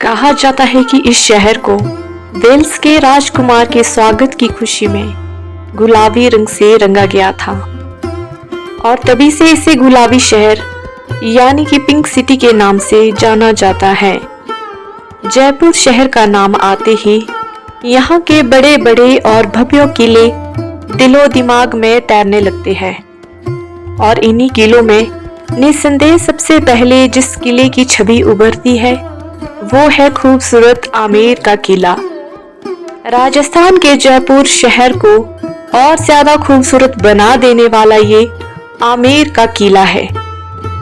कहा जाता है कि इस शहर को वेल्स के राजकुमार के स्वागत की खुशी में गुलाबी रंग से रंगा गया था और तभी से इसे गुलाबी शहर यानी कि पिंक सिटी के नाम से जाना जाता है। जयपुर शहर का नाम आते ही यहाँ के बड़े बड़े और भव्य किले दिलो दिमाग में तैरने लगते हैं और इन्हीं किलों में निस्संदेह सबसे पहले जिस किले की छवि उभरती है वो है खूबसूरत आमेर का किला। राजस्थान के जयपुर शहर को और ज्यादा खूबसूरत बना देने वाला ये आमेर का किला है।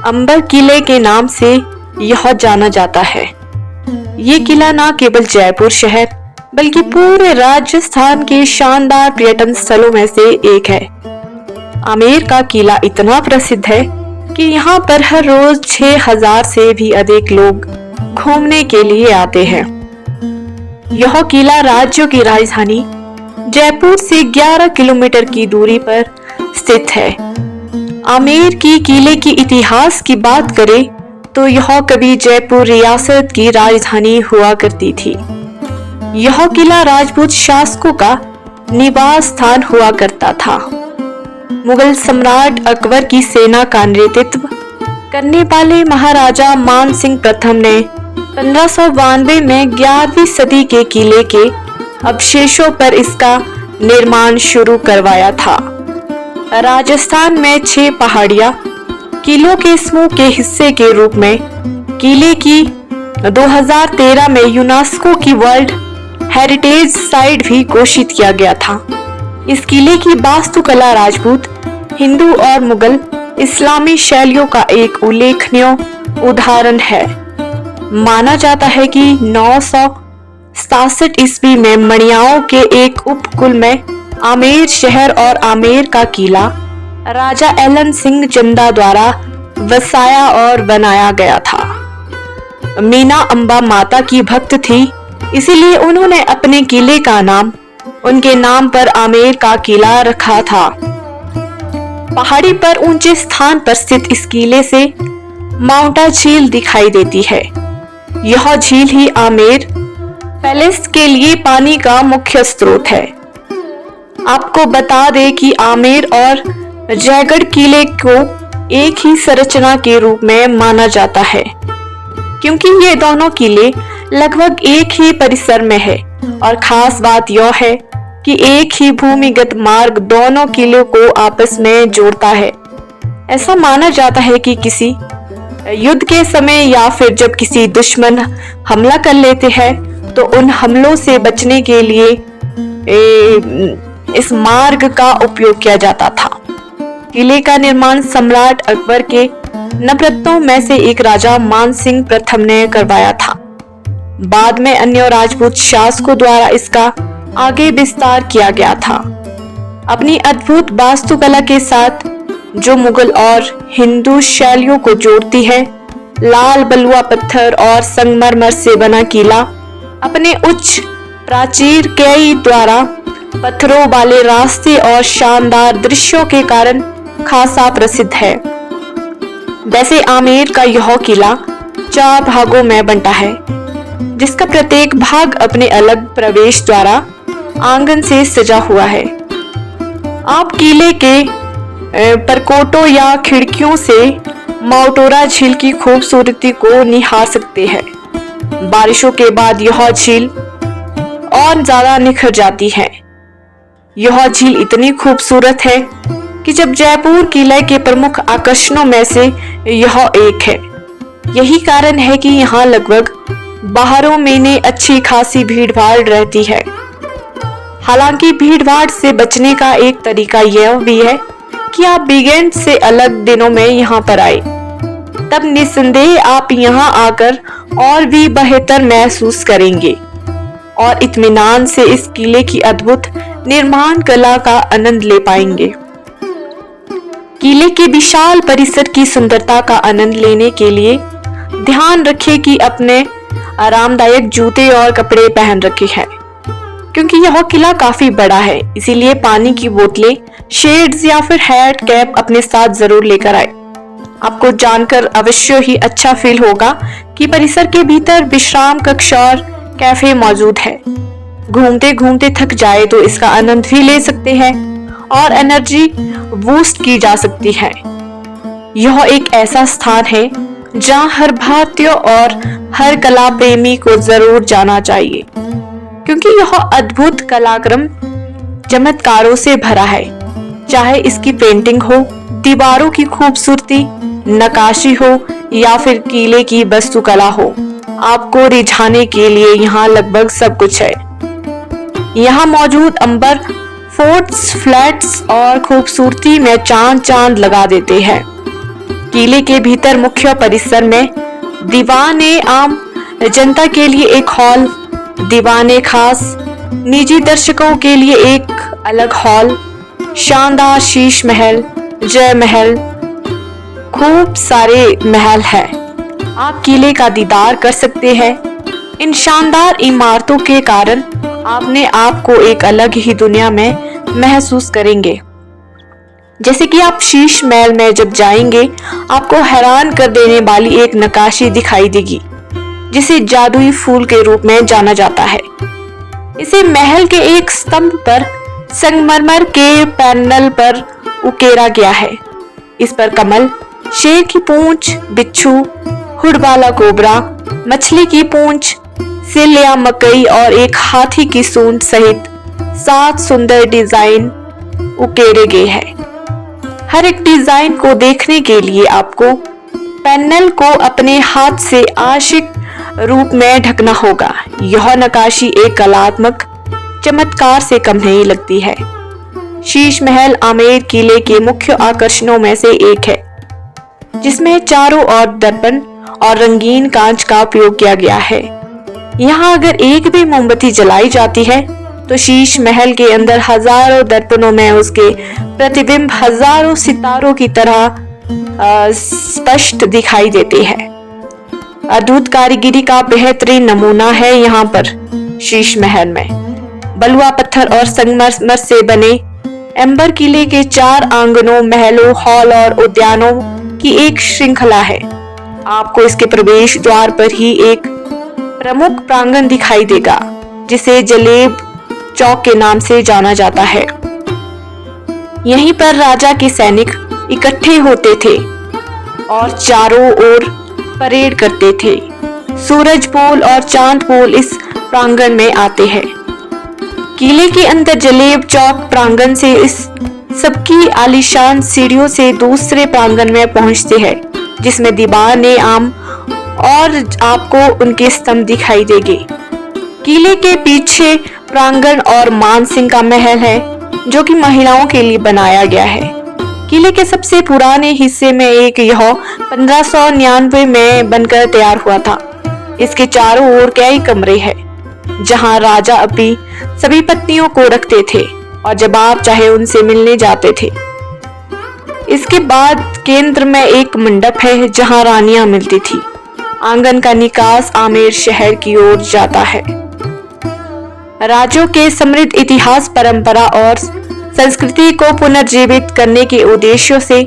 अंबर किले के नाम से यह जाना जाता है। ये किला न केवल जयपुर शहर बल्कि पूरे राजस्थान के शानदार पर्यटन स्थलों में से एक है। आमेर का किला इतना प्रसिद्ध है कि यहाँ पर हर रोज 6000 से भी अधिक लोग घूमने के लिए आते हैं। यह किला राज्य की राजधानी जयपुर से 11 किलोमीटर की दूरी पर स्थित है। आमेर की किले की इतिहास की बात करें तो यह कभी जयपुर रियासत की राजधानी हुआ करती थी। यह किला राजपूत शासकों का निवास स्थान हुआ करता था। मुगल सम्राट अकबर की सेना का नेतृत्व करने वाले महाराजा मान सिंह प्रथम ने 1592 में 11वीं सदी के किले के अवशेषों पर इसका निर्माण शुरू करवाया था। राजस्थान में 6 पहाड़ियां किलों के समूह के हिस्से के रूप में किले की 2013 में यूनेस्को की वर्ल्ड हेरिटेज साइट भी घोषित किया गया था। इस किले की वास्तुकला राजपूत, हिंदू और मुगल इस्लामी शैलियों का एक उल्लेखनीय उदाहरण है। माना जाता है कि 967 ईस्वी में मणियाओं के एक उपकुल में आमेर शहर और आमेर का किला राजा एलन सिंह चंदा द्वारा वसाया और बनाया गया था। मीना अम्बा माता की भक्त थी, इसीलिए उन्होंने अपने किले का नाम उनके नाम पर आमेर का किला रखा था। पहाड़ी पर ऊंचे स्थान पर स्थित इस किले से माउंटा झील दिखाई देती है। यह झील ही आमेर पैलेस के लिए पानी का मुख्य स्रोत है। आपको बता दें कि आमेर और जयगढ़ किले को एक ही संरचना के रूप में माना जाता है, क्योंकि ये दोनों किले लगभग एक ही परिसर में है और खास बात यह है कि एक ही भूमिगत मार्ग दोनों किलों को आपस में जोड़ता है। ऐसा माना जाता है कि किसी युद्ध के समय या फिर जब किसी दुश्मन हमला कर लेते हैं तो उन हमलों से बचने के लिए इस मार्ग का उपयोग किया जाता था। किले का निर्माण सम्राट अकबर के नवरत्नों में से एक राजा मान सिंह प्रथम ने करवाया था। बाद में अन्य राजपूत शासकों द्वारा इसका आगे विस्तार किया गया था। अपनी अद्भुत वास्तुकला के साथ जो मुगल और हिंदू शैलियों को जोड़ती है, लाल बलुआ पत्थर और संगमरमर से बना किला अपने उच्च प्राचीर कई द्वारा पत्थरों वाले रास्ते और शानदार दृश्यों के कारण खासा प्रसिद्ध है। वैसे आमेर का यह किला 4 भागों में बंटा है, जिसका प्रत्येक भाग अपने अलग प्रवेश द्वारा आंगन से सजा हुआ है। आप किले के परकोटों या खिड़कियों से माउटोरा झील की खूबसूरती को निहार सकते हैं। बारिशों के बाद यह झील और ज्यादा निखर जाती है। यह झील इतनी खूबसूरत है कि जब जयपुर किले के प्रमुख आकर्षणों में से यह एक है। यही कारण है कि यहाँ लगभग बाहरों महीने अच्छी खासी भीड़ भाड़ रहती है। हालांकि भीड़ भाड़ से बचने का एक तरीका यह भी है कि आप वीकेंड से अलग दिनों में यहाँ पर आए, तब निस्संदेह आप यहाँ आकर और भी बेहतर महसूस करेंगे और इत्मीनान से इस किले की अद्भुत निर्माण कला का आनंद ले पाएंगे। किले के विशाल परिसर की सुंदरता का आनंद लेने के लिए ध्यान रखें कि अपने आरामदायक जूते और कपड़े पहन रखे हैं, क्योंकि यह किला काफी बड़ा है। इसीलिए पानी की बोतलें, शेड्स या फिर हैट कैप अपने साथ जरूर लेकर आए। आपको जानकर अवश्य ही अच्छा फील होगा कि परिसर के भीतर विश्राम कक्ष और कैफे मौजूद है। घूमते घूमते थक जाए तो इसका आनंद भी ले सकते हैं और एनर्जी बूस्ट की जा सकती है। यह एक ऐसा स्थान है जहां हर भारतीय और हर कला प्रेमी को जरूर जाना चाहिए, क्योंकि यह अद्भुत कलाक्रम चमत्कारों से भरा है। चाहे इसकी पेंटिंग हो, दीवारों की खूबसूरती, नक्काशी हो या फिर किले की वास्तुकला हो, आपको रिझाने के लिए यहाँ लगभग सब कुछ है। यहाँ मौजूद अंबर फोर्ट्स, फ्लैट्स और खूबसूरती में चांद लगा देते हैं। किले के भीतर मुख्य परिसर में दीवाने आम जनता के लिए एक हॉल, दीवाने खास निजी दर्शकों के लिए एक अलग हॉल, शानदार शीश महल, जय महल, खूब सारे महल है। आप किले का दीदार कर सकते हैं। इन शानदार इमारतों के कारण आपने आप को एक अलग ही दुनिया में महसूस करेंगे। जैसे कि आप शीश महल में जब जाएंगे, आपको हैरान कर देने वाली एक नक्काशी दिखाई देगी, जिसे जादुई फूल के रूप में जाना जाता है। इसे महल के एक स्तंभ पर संगमरमर के पैनल पर उकेरा गया है। इस पर कमल, शेर की पूंछ, बिच्छू, हुड वाला कोबरा, मछली की पूंछ, सिल या मकई और एक हाथी की सूंड सहित 7 सुंदर डिजाइन उकेरे गए हैं। हर एक डिजाइन को देखने के लिए आपको पैनल को अपने हाथ से आशिक रूप में ढकना होगा। यह नक्काशी एक कलात्मक चमत्कार से कम नहीं लगती है। शीश महल आमेर किले के मुख्य आकर्षणों में से एक है, जिसमें चारों ओर दर्पण और रंगीन कांच का उपयोग किया गया है। यहाँ अगर एक भी मोमबत्ती जलाई जाती है तो शीश महल के अंदर हजारों दर्पणों में उसके प्रतिबिंब हजारों सितारों की तरह स्पष्ट दिखाई देते हैं। अद्भुत कारीगरी का बेहतरीन नमूना है यहाँ पर शीश महल में। बलुआ पत्थर और संगमरमर से बने एम्बर किले के 4 आंगनों, महलों, हॉल और उद्यानों की एक श्रृंखला है। आपको इसके प्रवेश द्वार पर ही एक प्रमुख प्रांगण दिखाई देगा, जिसे जलेब चौक के नाम से जाना जाता है। यहीं पर राजा के सैनिक इकट्ठे होते थे और चारों ओर परेड करते थे। सूरज पोल और चांद पोल इस प्रांगण में आते हैं। किले के अंदर जलेब चौक प्रांगण से इस सबकी आलीशान सीढ़ियों से दूसरे प्रांगण में पहुंचते हैं, जिसमें दीवाने आम और आपको उनके स्तंभ दिखाई देंगे। किले के पीछे प्रांगण और मानसिंह का महल है, जो कि महिलाओं के लिए बनाया गया है। किले के सबसे पुराने हिस्से में एक यह 1599 में बनकर तैयार हुआ था। इसके चारों ओर कई कमरे हैं, जहां राजा अपनी सभी पत्नियों को रखते थे और जब आप चाहे उनसे मिलने जाते थे। इसके बाद केंद्र में एक मंडप है, जहां रानियां मिलती थी। आंगन का निकास आमेर शहर की ओर जाता है। राज्यों के समृद्ध इतिहास, परंपरा और संस्कृति को पुनर्जीवित करने के उद्देश्यों से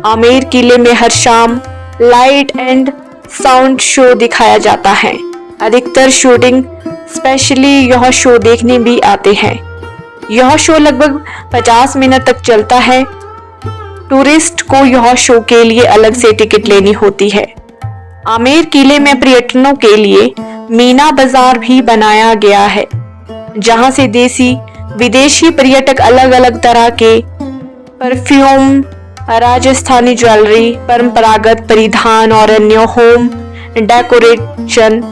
आमेर किले में हर शाम लाइट एंड साउंड शो दिखाया जाता है। अधिकतर शूटिंग स्पेशली यह शो देखने भी आते हैं। यह शो लगभग 50 मिनट तक चलता है। टूरिस्ट को यह शो के लिए अलग से टिकट लेनी होती है। आमेर किले में पर्यटकों के लिए मीना बाजार भी बनाया गया है, जहां से देसी विदेशी पर्यटक अलग अलग तरह के परफ्यूम, राजस्थानी ज्वेलरी, परंपरागत परिधान और अन्य होम डेकोरेशन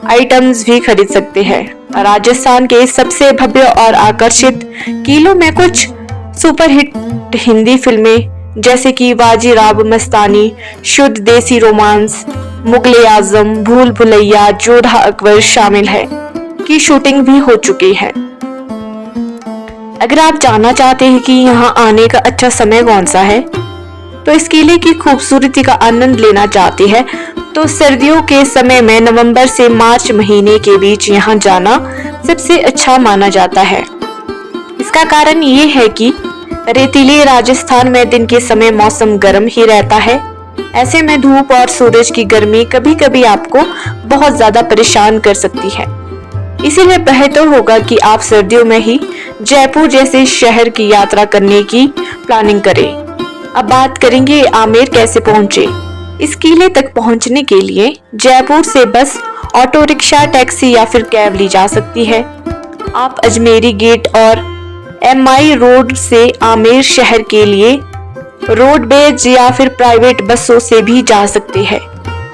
आइटम्स भी खरीद सकते हैं। राजस्थान के सबसे भव्य और आकर्षित किलों में कुछ सुपरहिट हिंदी फिल्में जैसे कि बाजीराव मस्तानी, शुद्ध देसी रोमांस, मुगले आजम, भूल भुलैया, योद्धा अकबर शामिल है, की शूटिंग भी हो चुकी है। अगर आप जानना चाहते हैं कि यहाँ आने का अच्छा समय कौन सा है, तो इस किले की खूबसूरती का आनंद लेना चाहते हैं, तो सर्दियों के समय में नवंबर से मार्च महीने के बीच यहाँ जाना सबसे अच्छा माना जाता है। इसका कारण ये है कि रेतीले राजस्थान में दिन के समय मौसम गर्म ही रहता है, ऐसे में धूप और सूरज की गर्मी कभी कभी आपको बहुत ज्यादा परेशान कर सकती है। इसीलिए बेहतर होगा कि आप सर्दियों में ही जयपुर जैसे शहर की यात्रा करने की प्लानिंग करें। अब बात करेंगे आमेर कैसे पहुंचे। इस किले तक पहुंचने के लिए जयपुर से बस, ऑटो रिक्शा, टैक्सी या फिर कैब ली जा सकती है। आप अजमेरी गेट और MI रोड से आमेर शहर के लिए रोडवेज या फिर प्राइवेट बसों से भी जा सकते हैं।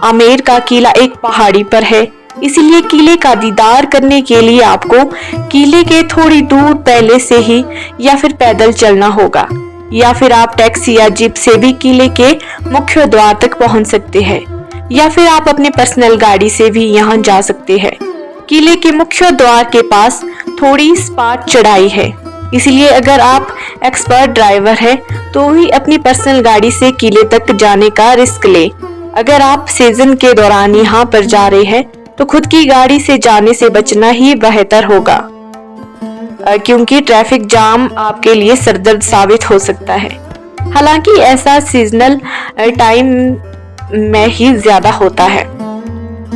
आमेर का किला एक पहाड़ी पर है, इसलिए किले का दीदार करने के लिए आपको किले के थोड़ी दूर पहले से ही या फिर पैदल चलना होगा, या फिर आप टैक्सी या जीप से भी किले के मुख्य द्वार तक पहुंच सकते हैं, या फिर आप अपने पर्सनल गाड़ी से भी यहां जा सकते हैं। किले के मुख्य द्वार के पास थोड़ी सपाट चढ़ाई है, इसलिए अगर आप एक्सपर्ट ड्राइवर हैं तो ही अपनी पर्सनल गाड़ी से किले तक जाने का रिस्क ले। अगर आप सीजन के दौरान यहाँ पर जा रहे हैं तो खुद की गाड़ी से जाने से बचना ही बेहतर होगा, क्योंकि ट्रैफिक जाम आपके लिए सरदर्द साबित हो सकता है। हालांकि ऐसा सीजनल टाइम में ही ज्यादा होता है।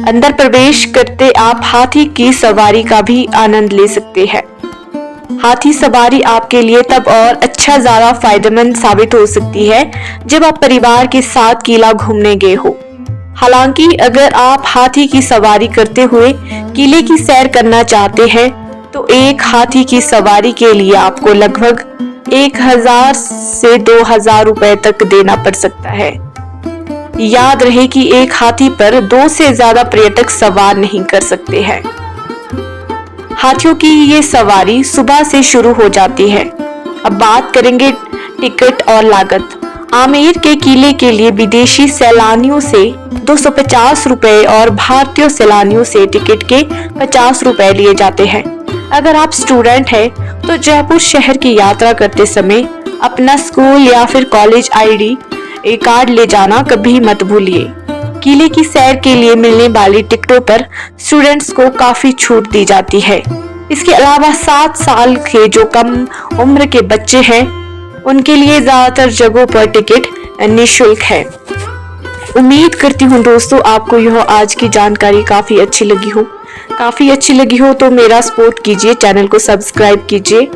अंदर प्रवेश करते आप हाथी की सवारी का भी आनंद ले सकते हैं। हाथी सवारी आपके लिए तब और अच्छा ज्यादा फायदेमंद साबित हो सकती है जब आप परिवार के साथ किला घूमने गए हो। हालांकि अगर आप हाथी की सवारी करते हुए किले की सैर करना चाहते हैं तो एक हाथी की सवारी के लिए आपको लगभग 1000 से 2000 रुपए तक देना पड़ सकता है। याद रहे कि एक हाथी पर 2 से ज्यादा पर्यटक सवार नहीं कर सकते हैं। हाथियों की ये सवारी सुबह से शुरू हो जाती है। अब बात करेंगे टिकट और लागत। आमेर के किले के लिए विदेशी सैलानियों से 250 रुपए और भारतीय सैलानियों से टिकट के 50 रुपए लिए जाते हैं। अगर आप स्टूडेंट हैं तो जयपुर शहर की यात्रा करते समय अपना स्कूल या फिर कॉलेज ID कार्ड ले जाना कभी मत भूलिए। किले की सैर के लिए मिलने वाली टिकटों पर स्टूडेंट्स को काफी छूट दी जाती है। इसके अलावा 7 साल के जो कम उम्र के बच्चे हैं उनके लिए ज्यादातर जगहों पर टिकट निःशुल्क है। उम्मीद करती हूँ दोस्तों आपको यह आज की जानकारी काफी अच्छी लगी हो तो मेरा सपोर्ट कीजिए, चैनल को सब्सक्राइब कीजिए